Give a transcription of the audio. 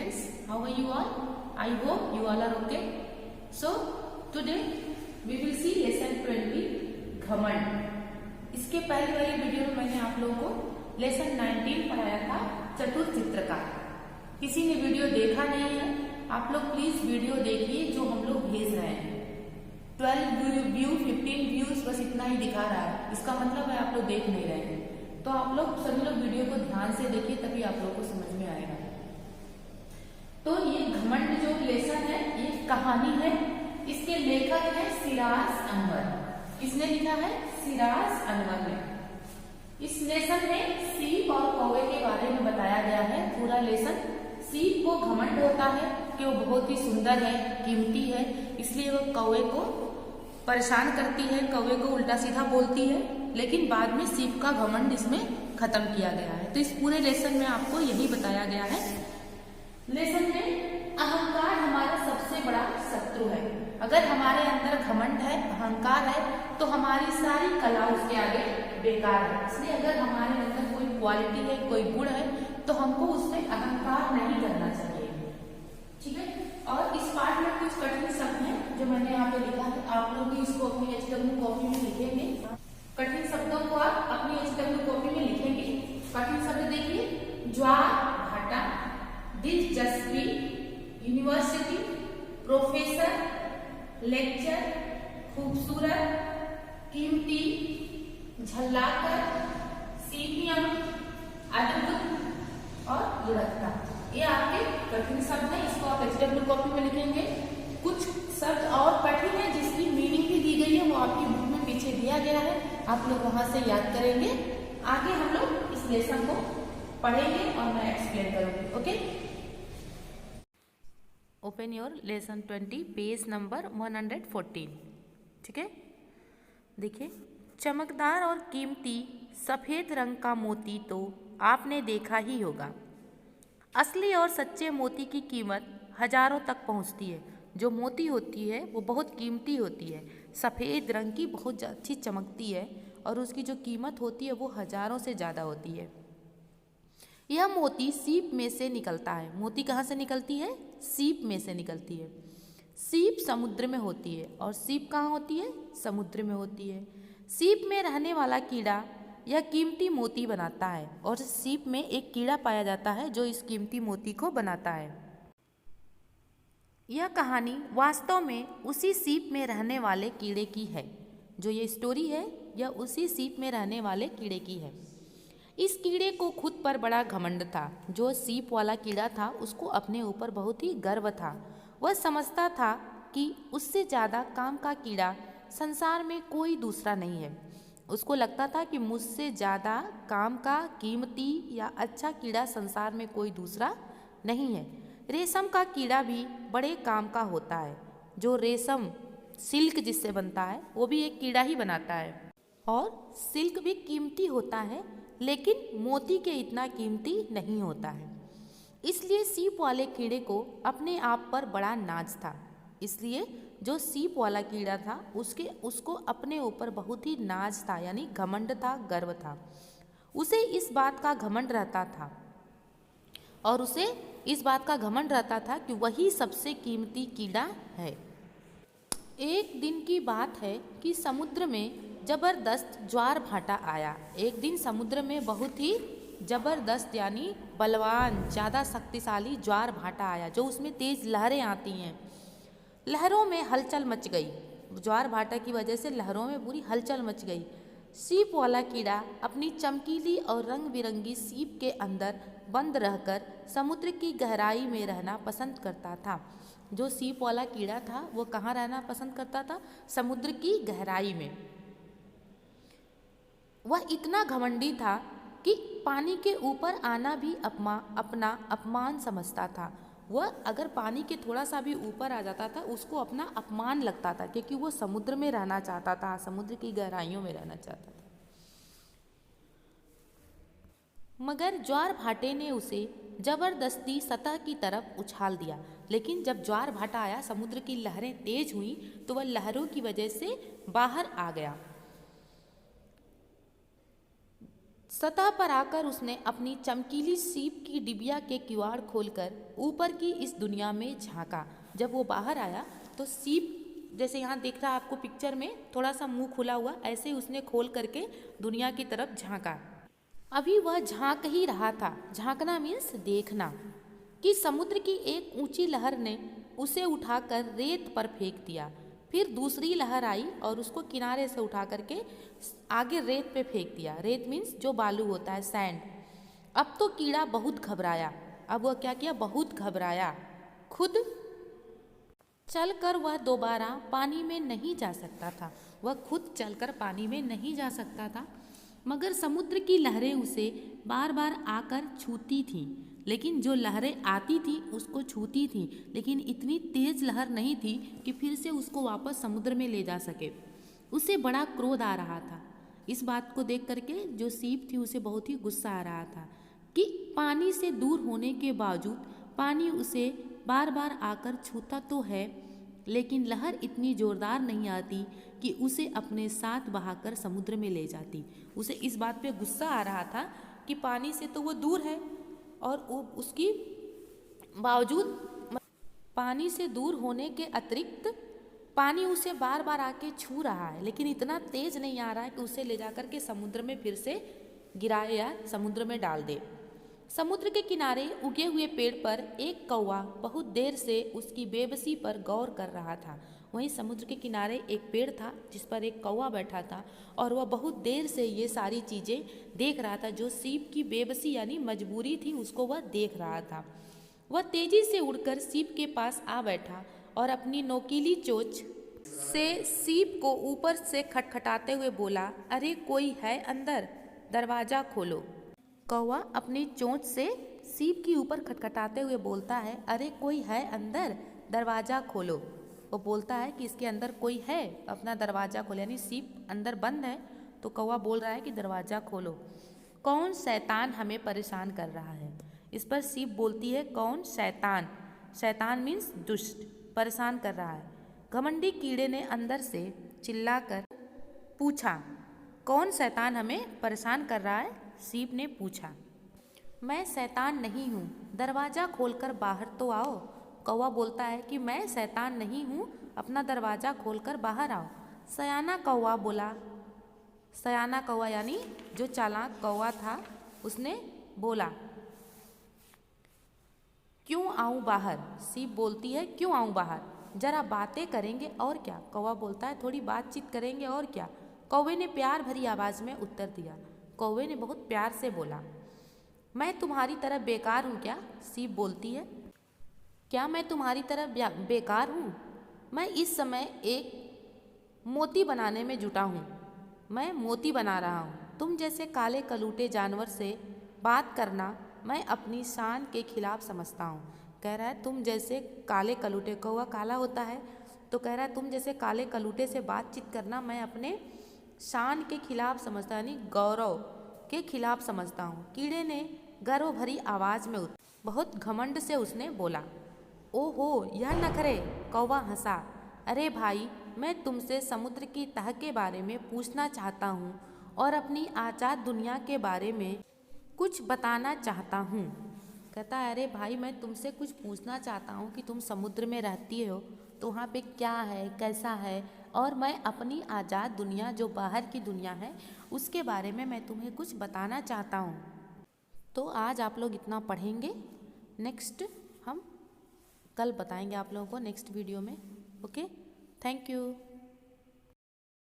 students, how are you all? I hope you all are okay. So today we will see lesson 20 घमंड। इसके पहले वाली video में मैंने आप लोगों को लेसन 19 पढ़ाया था चतुर चित्रकार। किसी ने वीडियो देखा नहीं है, आप लोग प्लीज वीडियो देखिए जो हम लोग भेज रहे हैं। 12 व्यू 15 व्यूज बस इतना ही दिखा रहा है, इसका मतलब है आप लोग देख नहीं रहे हैं। तो आप लोग सभी लोग वीडियो को ध्यान से देखिए, तभी आप लोगों को समझ में आएगा। तो ये घमंड जो लेसन है ये कहानी है, इसके लेखक है सिराज अनवर। किसने लिखा है? सिराज अनवर ने। इस लेसन में सीप और कौवे के बारे में बताया गया है पूरा लेसन। सीप को घमंड होता है कि वो बहुत ही सुंदर है, कीमती है, इसलिए वो कौवे को परेशान करती है, कौवे को उल्टा सीधा बोलती है, लेकिन बाद में सीप का घमंड इसमें खत्म किया गया है। तो इस पूरे लेसन में आपको यही बताया गया है। लेसन में अहंकार हमारा सबसे बड़ा शत्रु है। अगर हमारे अंदर घमंड है, अहंकार है, तो हमारी सारी कला उसके आगे बेकार है। इसलिए अगर हमारे अंदर कोई क्वालिटी है, कोई गुण है, तो हमको उसमें अहंकार नहीं करना चाहिए। ठीक है। और इस पाठ में कुछ कठिन शब्द हैं जो मैंने यहाँ पे लिखा है, आप लोग भी इसको अपनी HW कॉपी में लिखेंगे। कठिन शब्दों को आप अपनी HW कॉपी में लिखेंगे। कठिन शब्द देखिए, ज्वार भाटा, दिलचस्पी, यूनिवर्सिटी, प्रोफेसर, लेक्चर, खूबसूरत, कीमती, झल्लाकर, सीपियम, अद्भुत और लुढ़कता। ये आपके कठिन शब्द हैं, इसको आप HW कॉपी में लिखेंगे। कुछ शब्द और कठिन है जिसकी मीनिंग भी दी गई है, वो आपकी बुक में पीछे दिया गया है, आप लोग वहां से याद करेंगे। आगे हम लोग इस लेसन को पढ़ेंगे और मैं एक्सप्लेन करूंगी। Okay, open your lesson 20 page number 114। ठीक है, देखिए, चमकदार और कीमती सफेद रंग का मोती तो आपने देखा ही होगा। असली और सच्चे मोती की कीमत हजारों तक पहुंचती है। जो मोती होती है वो बहुत कीमती होती है, सफ़ेद रंग की, बहुत अच्छी चमकती है, और उसकी जो कीमत होती है वो हजारों से ज़्यादा होती है। यह मोती सीप में से निकलता है। मोती कहाँ से निकलती है? सीप में से निकलती है। सीप समुद्र में होती है, और सीप कहाँ होती है? समुद्र में होती है। सीप में रहने वाला कीड़ा यह कीमती मोती बनाता है, और सीप में एक कीड़ा पाया जाता है जो इस कीमती मोती को बनाता है। यह कहानी वास्तव में उसी सीप में रहने वाले कीड़े की है। जो ये स्टोरी है यह उसी सीप में रहने वाले कीड़े की है। इस कीड़े को खुद पर बड़ा घमंड था। जो सीप वाला कीड़ा था उसको अपने ऊपर बहुत ही गर्व था। वह समझता था कि उससे ज़्यादा काम का कीड़ा संसार में कोई दूसरा नहीं है। उसको लगता था कि मुझसे ज़्यादा काम का, कीमती या अच्छा कीड़ा संसार में कोई दूसरा नहीं है। रेशम का कीड़ा भी बड़े काम का होता है। जो रेशम, सिल्क जिससे बनता है, वो भी एक कीड़ा ही बनाता है, और सिल्क भी कीमती होता है, लेकिन मोती के इतना कीमती नहीं होता है। इसलिए सीप वाले कीड़े को अपने आप पर बड़ा नाज था। इसलिए जो सीप वाला कीड़ा था उसको अपने ऊपर बहुत ही नाज था, यानी घमंड था, गर्व था। उसे इस बात का घमंड रहता था, और उसे इस बात का घमंड रहता था कि वही सबसे कीमती कीड़ा है। एक दिन की बात है कि समुद्र में जबरदस्त ज्वार भाटा आया। एक दिन समुद्र में बहुत ही जबरदस्त यानी बलवान, ज़्यादा शक्तिशाली ज्वार भाटा आया, जो उसमें तेज लहरें आती हैं। लहरों में हलचल मच गई। ज्वार भाटा की वजह से लहरों में पूरी हलचल मच गई। सीप वाला कीड़ा अपनी चमकीली और रंग बिरंगी सीप के अंदर बंद रहकर समुद्र की गहराई में रहना पसंद करता था। जो सीप वाला कीड़ा था वो कहाँ रहना पसंद करता था? समुद्र की गहराई में। वह इतना घमंडी था कि पानी के ऊपर आना भी अपना अपमान समझता था। वह अगर पानी के थोड़ा सा भी ऊपर आ जाता था उसको अपना अपमान लगता था, क्योंकि वो समुद्र में रहना चाहता था, समुद्र की गहराइयों में रहना चाहता था। मगर ज्वार भाटे ने उसे जबरदस्ती सतह की तरफ उछाल दिया। लेकिन जब ज्वार भाटा आया, समुद्र की लहरें तेज हुई, तो वह लहरों की वजह से बाहर आ गया। सतह पर आकर उसने अपनी चमकीली सीप की डिबिया के किवाड़ खोलकर ऊपर की इस दुनिया में झांका। जब वो बाहर आया तो सीप, जैसे यहाँ दिख रहा है आपको पिक्चर में, थोड़ा सा मुंह खुला हुआ, ऐसे ही उसने खोल करके दुनिया की तरफ झांका। अभी वह झांक ही रहा था, झांकना मीन्स देखना, कि समुद्र की एक ऊंची लहर ने उसे उठाकर रेत पर फेंक दिया। फिर दूसरी लहर आई और उसको किनारे से उठा करके आगे रेत पे फेंक दिया। रेत मीन्स जो बालू होता है, सैंड। अब तो कीड़ा बहुत घबराया। अब वह क्या किया? बहुत घबराया। खुद चलकर वह दोबारा पानी में नहीं जा सकता था। वह खुद चलकर पानी में नहीं जा सकता था, मगर समुद्र की लहरें उसे बार बार आकर छूती थीं। लेकिन जो लहरें आती थी उसको छूती थी, लेकिन इतनी तेज लहर नहीं थी कि फिर से उसको वापस समुद्र में ले जा सके। उसे बड़ा क्रोध आ रहा था। इस बात को देख करके जो सीप थी उसे बहुत ही गुस्सा आ रहा था कि पानी से दूर होने के बावजूद पानी उसे बार बार आकर छूता तो है, लेकिन लहर इतनी जोरदार नहीं आती कि उसे अपने साथ बहाकर समुद्र में ले जाती। उसे इस बात पे गुस्सा आ रहा था कि पानी से तो वो दूर है और उसकी बावजूद पानी से दूर होने के अतिरिक्त पानी उसे बार बार आके छू रहा है, लेकिन इतना तेज नहीं आ रहा है कि उसे ले जाकर के समुद्र में फिर से गिराए या समुद्र में डाल दे। समुद्र के किनारे उगे हुए पेड़ पर एक कौवा बहुत देर से उसकी बेबसी पर गौर कर रहा था। वहीं समुद्र के किनारे एक पेड़ था जिस पर एक कौवा बैठा था और वह बहुत देर से ये सारी चीज़ें देख रहा था। जो सीप की बेबसी यानी मजबूरी थी उसको वह देख रहा था। वह तेजी से उड़कर सीप के पास आ बैठा और अपनी नोकीली चोंच से सीप को ऊपर से खटखटाते हुए बोला, अरे कोई है अंदर, दरवाज़ा खोलो। कौवा अपनी चोंच से सीप के ऊपर खटखटाते हुए बोलता है, अरे कोई है अंदर, दरवाज़ा खोलो। वो बोलता है कि इसके अंदर कोई है, अपना दरवाज़ा खोलो। यानी सीप अंदर बंद है तो कौवा बोल रहा है कि दरवाज़ा खोलो। कौन शैतान हमें परेशान कर रहा है? इस पर सीप बोलती है, कौन शैतान? शैतान मीन्स दुष्ट, परेशान कर रहा है। घमंडी कीड़े ने अंदर से चिल्लाकर पूछा, कौन शैतान हमें परेशान कर रहा है? सीप ने पूछा। मैं शैतान नहीं हूँ, दरवाज़ा खोलकर बाहर तो आओ। कौवा बोलता है कि मैं शैतान नहीं हूँ, अपना दरवाज़ा खोलकर बाहर आओ। सयाना कौवा बोला। सयाना कौवा यानी जो चालाक कौवा था उसने बोला, क्यों आऊँ बाहर? सीप बोलती है, क्यों आऊँ बाहर? जरा बातें करेंगे और क्या? कौवा बोलता है, थोड़ी बातचीत करेंगे और क्या? कौवे ने प्यार भरी आवाज़ में उत्तर दिया। कौवे ने बहुत प्यार से बोला, मैं तुम्हारी तरह बेकार हूँ क्या? सीप बोलती है, क्या मैं तुम्हारी तरह बेकार हूँ? मैं इस समय एक मोती बनाने में जुटा हूँ। मैं मोती बना रहा हूँ। तुम जैसे काले कलूटे जानवर से बात करना मैं अपनी शान के खिलाफ समझता हूँ। कह रहा है तुम जैसे काले कलूटे, कौवा काला होता है तो कह रहा है तुम जैसे काले कलूटे से बातचीत करना मैं अपने शान के खिलाफ समझता, यानी गौरव के खिलाफ समझता हूँ। कीड़े ने गर्व भरी आवाज़ में बहुत घमंड से उसने बोला, ओहो यह नखरे। कौवा हंसा, अरे भाई मैं तुमसे समुद्र की तह के बारे में पूछना चाहता हूँ और अपनी आज़ाद दुनिया के बारे में कुछ बताना चाहता हूँ। कहता है, अरे भाई मैं तुमसे कुछ पूछना चाहता हूँ कि तुम समुद्र में रहती हो तो वहाँ पे क्या है, कैसा है, और मैं अपनी आज़ाद दुनिया जो बाहर की दुनिया है उसके बारे में मैं तुम्हें कुछ बताना चाहता हूँ। तो आज आप लोग इतना पढ़ेंगे, नेक्स्ट हम कल बताएंगे आप लोगों को नेक्स्ट वीडियो में। Okay, thank you.